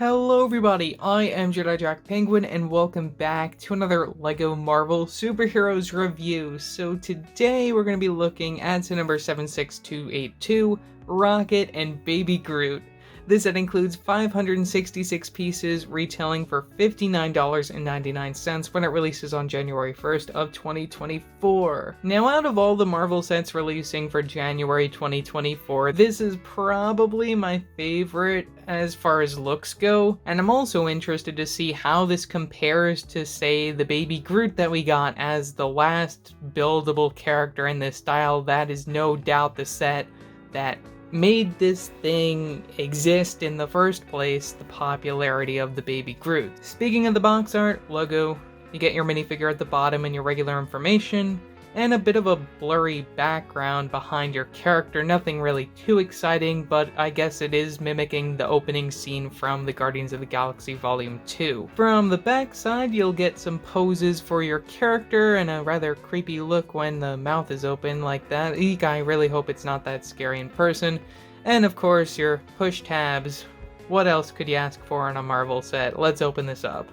Hello everybody, I am Jedi Jack Penguin and welcome back to another LEGO Marvel Superheroes review. So today we're going to be looking at set number 76282, Rocket and Baby Groot. This set includes 566 pieces, retailing for $59.99 when it releases on January 1st of 2024. Now, out of all the Marvel sets releasing for January 2024, this is probably my favorite as far as looks go, and I'm also interested to see how this compares to, say, the Baby Groot that we got as the last buildable character in this style. That is no doubt the set that made this thing exist in the first place, the popularity of the Baby Groot. Speaking of the box art, logo, you get your minifigure at the bottom and your regular information, and a bit of a blurry background behind your character. Nothing really too exciting, but I guess it is mimicking the opening scene from the Guardians of the Galaxy Volume 2. From the back side, you'll get some poses for your character and a rather creepy look when the mouth is open like that. Eek, I really hope it's not that scary in person. And of course, your push tabs. What else could you ask for in a Marvel set? Let's open this up.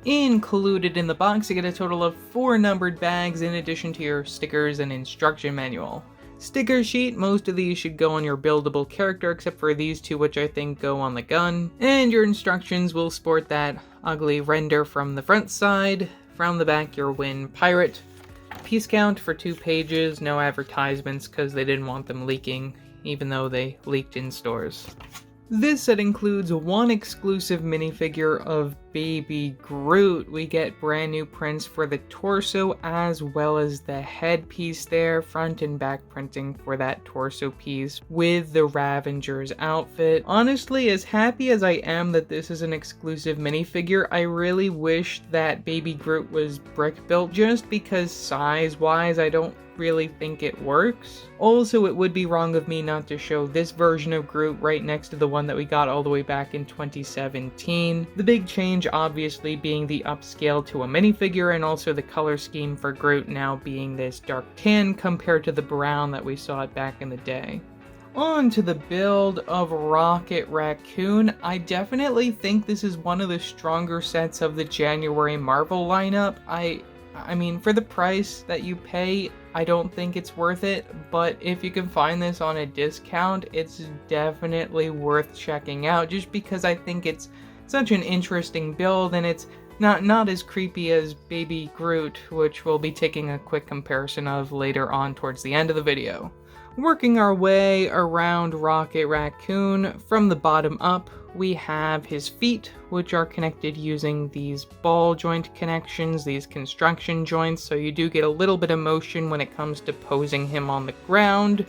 Included in the box, you get a total of 4 numbered bags in addition to your stickers and instruction manual. Sticker sheet, most of these should go on your buildable character except for these two, which I think go on the gun. And your instructions will sport that ugly render from the front side. From the back, your Win Pirate. Piece count for 2 pages, no advertisements because they didn't want them leaking, even though they leaked in stores. This set includes 1 exclusive minifigure of Baby Groot. We get brand new prints for the torso as well as the headpiece there, front and back printing for that torso piece with the Ravenger's outfit. Honestly, as happy as I am that this is an exclusive minifigure, I really wish that Baby Groot was brick built just because size-wise I don't really think it works. Also, it would be wrong of me not to show this version of Groot right next to the one that we got all the way back in 2017. The big change obviously being the upscale to a minifigure, and also the color scheme for Groot now being this dark tan compared to the brown that we saw it back in the day. On to the build of Rocket Raccoon. I definitely think this is one of the stronger sets of the January Marvel lineup. I mean, for the price that you pay, I don't think it's worth it, but if you can find this on a discount, it's definitely worth checking out, just because I think it's such an interesting build, and it's not as creepy as Baby Groot, which we'll be taking a quick comparison of later on towards the end of the video. Working our way around Rocket Raccoon, from the bottom up, we have his feet, which are connected using these ball joint connections, these construction joints, so you do get a little bit of motion when it comes to posing him on the ground.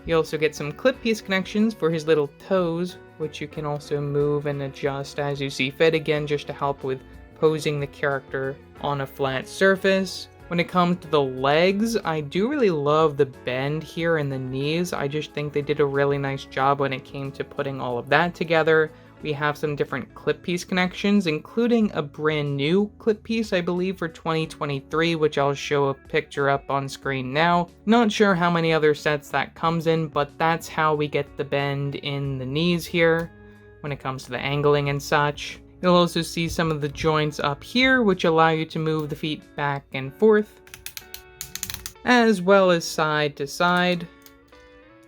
You also get some clip piece connections for his little toes, which you can also move and adjust as you see fit, again just to help with posing the character on a flat surface. When it comes to the legs, I do really love the bend here in the knees. I just think they did a really nice job when it came to putting all of that together. We have some different clip piece connections, including a brand new clip piece, I believe, for 2023, which I'll show a picture up on screen now. Not sure how many other sets that comes in, but that's how we get the bend in the knees here when it comes to the angling and such. You'll also see some of the joints up here, which allow you to move the feet back and forth, as well as side to side.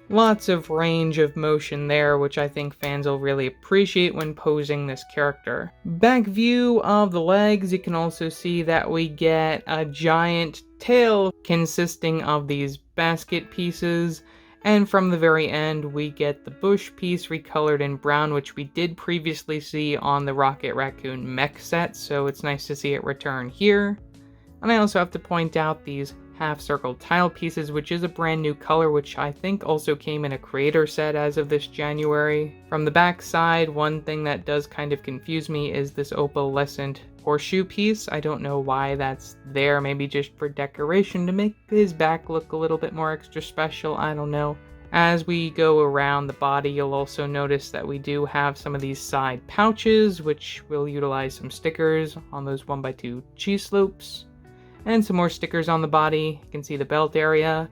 Lots of range of motion there, which I think fans will really appreciate when posing this character. Back view of the legs, you can also see that we get a giant tail consisting of these basket pieces. And from the very end, we get the bush piece recolored in brown, which we did previously see on the Rocket Raccoon mech set, so it's nice to see it return here. And I also have to point out these half-circle tile pieces, which is a brand new color, which I think also came in a creator set as of this January. From the back side, one thing that does kind of confuse me is this opalescent horseshoe piece. I don't know why that's there, maybe just for decoration to make his back look a little bit more extra special, I don't know. As we go around the body, you'll also notice that we do have some of these side pouches, which will utilize some stickers on those 1x2 cheese slopes, and some more stickers on the body. You can see the belt area.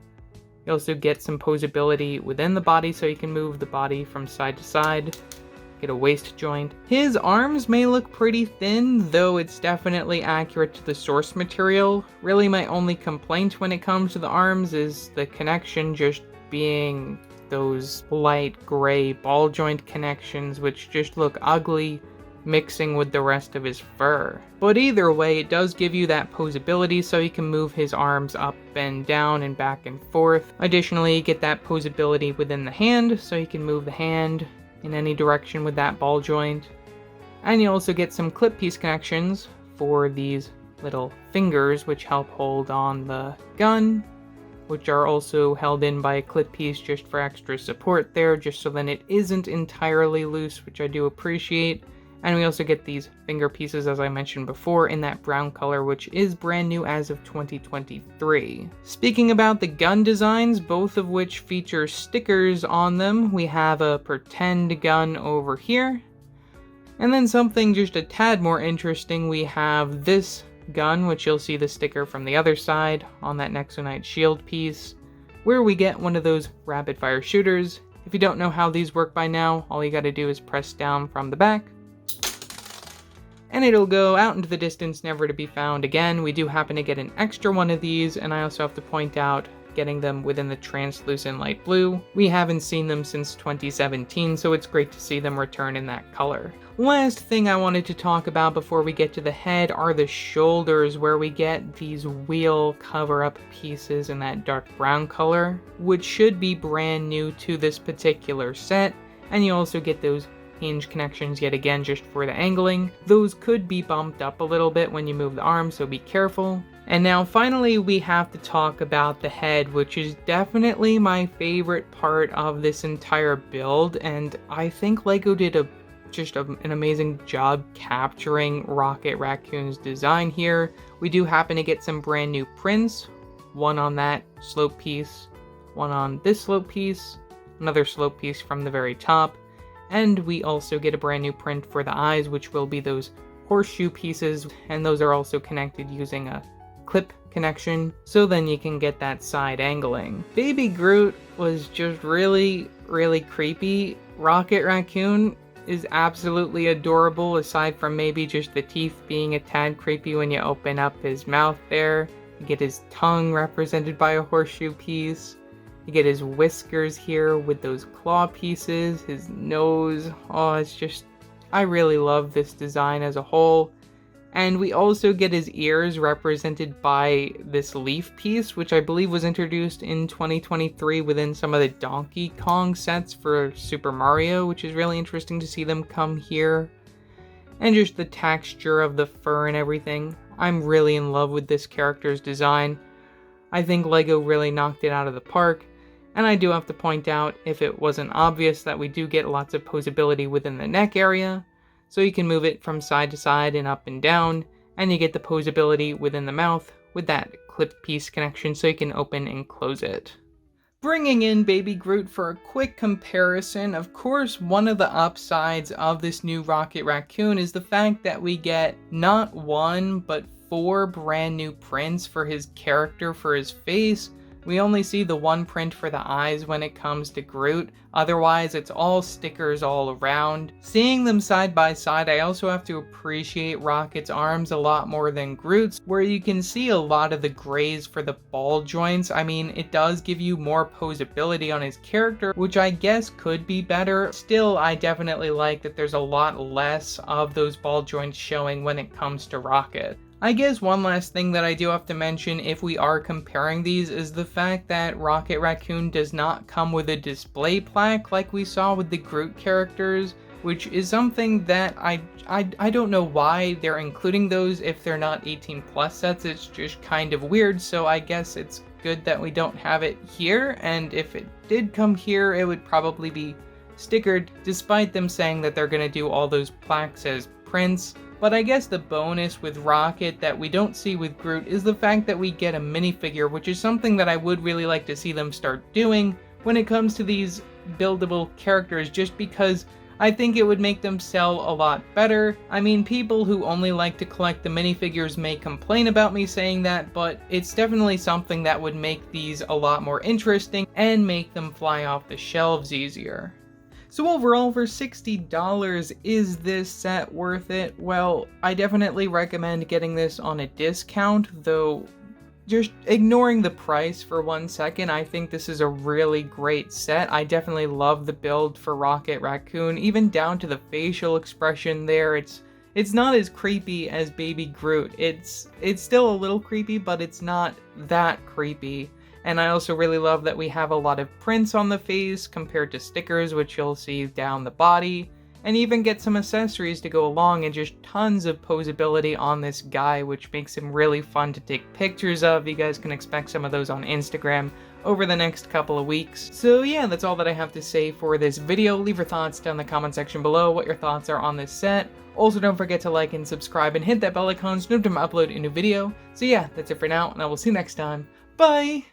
You also get some posability within the body, so you can move the body from side to side. get a waist joint. His arms may look pretty thin, though it's definitely accurate to the source material. Really, my only complaint when it comes to the arms is the connection just being those light gray ball joint connections, which just look ugly mixing with the rest of his fur. But either way, it does give you that posability, so you can move his arms up and down and back and forth. Additionally, you get that posability within the hand, so you can move the hand in any direction with that ball joint. And you also get some clip piece connections for these little fingers, which help hold on the gun, which are also held in by a clip piece just for extra support there, just so then it isn't entirely loose, which I do appreciate. And we also get these finger pieces, as I mentioned before, in that brown color, which is brand new as of 2023. Speaking about the gun designs, both of which feature stickers on them, we have a pretend gun over here. And then something just a tad more interesting, we have this gun, which you'll see the sticker from the other side on that Nexonite shield piece, where we get one of those rapid fire shooters. If you don't know how these work by now, all you gotta do is press down from the back, and it'll go out into the distance, never to be found again. We do happen to get an extra one of these, and I also have to point out, getting them within the translucent light blue. We haven't seen them since 2017, so it's great to see them return in that color. Last thing I wanted to talk about before we get to the head are the shoulders, where we get these wheel cover-up pieces in that dark brown color, which should be brand new to this particular set, and you also get those hinge connections yet again just for the angling. Those could be bumped up a little bit when you move the arm, so be careful. And now finally we have to talk about the head, which is definitely my favorite part of this entire build, and I think LEGO did an amazing job capturing Rocket Raccoon's design here. We do happen to get some brand new prints, one on that slope piece, one on this slope piece, another slope piece from the very top, and we also get a brand new print for the eyes, which will be those horseshoe pieces, and those are also connected using a clip connection, so then you can get that side angling. Baby Groot was just really creepy. Rocket Raccoon is absolutely adorable, aside from maybe just the teeth being a tad creepy when you open up his mouth there. You get his tongue represented by a horseshoe piece. You get his whiskers here with those claw pieces, his nose. Oh, it's just, I really love this design as a whole. And we also get his ears represented by this leaf piece, which I believe was introduced in 2023 within some of the Donkey Kong sets for Super Mario, which is really interesting to see them come here. And just the texture of the fur and everything. I'm really in love with this character's design. I think LEGO really knocked it out of the park. And I do have to point out, if it wasn't obvious, that we do get lots of posability within the neck area. So you can move it from side to side and up and down, and you get the posability within the mouth with that clip piece connection, so you can open and close it. Bringing in Baby Groot for a quick comparison, of course one of the upsides of this new Rocket Raccoon is the fact that we get not one, but 4 brand new prints for his character, for his face. We only see the one print for the eyes when it comes to Groot, otherwise it's all stickers all around. Seeing them side by side, I also have to appreciate Rocket's arms a lot more than Groot's, where you can see a lot of the grays for the ball joints. I mean, it does give you more posability on his character, which I guess could be better. Still, I definitely like that there's a lot less of those ball joints showing when it comes to Rocket. I guess one last thing that I do have to mention if we are comparing these is the fact that Rocket Raccoon does not come with a display plaque like we saw with the Groot characters, which is something that I don't know why they're including those if they're not 18+ sets. It's just kind of weird, so I guess it's good that we don't have it here, and if it did come here, it would probably be stickered, despite them saying that they're going to do all those plaques as prints. But I guess the bonus with Rocket that we don't see with Groot is the fact that we get a minifigure, which is something that I would really like to see them start doing when it comes to these buildable characters, just because I think it would make them sell a lot better. I mean, people who only like to collect the minifigures may complain about me saying that, but it's definitely something that would make these a lot more interesting and make them fly off the shelves easier. So overall, for $60, is this set worth it? Well, I definitely recommend getting this on a discount, though just ignoring the price for 1 second, I think this is a really great set. I definitely love the build for Rocket Raccoon, even down to the facial expression there. It's not as creepy as Baby Groot. It's still a little creepy, but it's not that creepy. And I also really love that we have a lot of prints on the face compared to stickers, which you'll see down the body, and even get some accessories to go along, and just tons of posability on this guy, which makes him really fun to take pictures of. You guys can expect some of those on Instagram over the next couple of weeks. So yeah, that's all that I have to say for this video. Leave your thoughts down in the comment section below, what your thoughts are on this set. Also, don't forget to like and subscribe and hit that bell icon so you know when I upload a new video. So yeah, that's it for now, and I will see you next time. Bye!